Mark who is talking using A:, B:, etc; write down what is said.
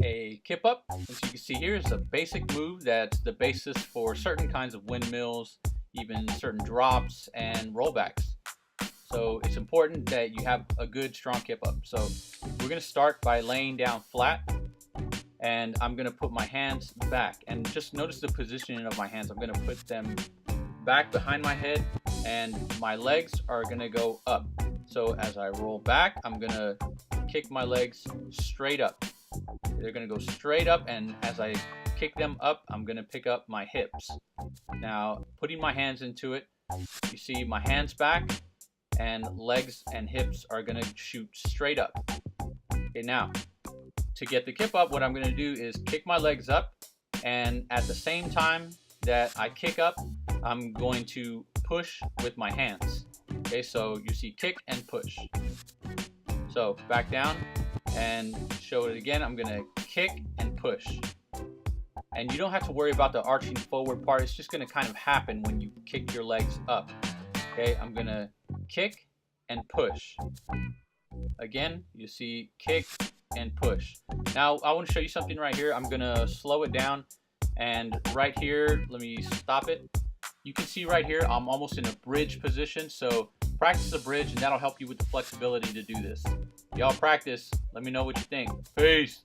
A: A kip up, as you can see here, is a basic move that's the basis for certain kinds of windmills, even certain drops and rollbacks. So it's important that you have a good strong kip up. So we're going to start by laying down flat, and I'm going to put my hands back, and just notice the positioning of my hands. I'm going to put them back behind my head, and my legs are going to go up. So as I roll back, I'm going to kick my legs straight up. They're going to go straight up, and as I kick them up, I'm going to pick up my hips. Now, putting my hands into it, you see my hands back, and legs and hips are going to shoot straight up. Okay, now, to get the kip up, what I'm going to do is kick my legs up, and at the same time that I kick up, I'm going to push with my hands. Okay, so you see kick and push. So back down and show it again. I'm gonna kick and push. And you don't have to worry about the arching forward part. It's just gonna kind of happen when you kick your legs up. Okay, I'm gonna kick and push. Again, you see kick and push. Now I want to show you something right here. I'm gonna slow it down, and right here, let me stop it. You can see right here, I'm almost in a bridge position, so practice a bridge and that'll help you with the flexibility to do this. Y'all practice, let me know what you think. Peace.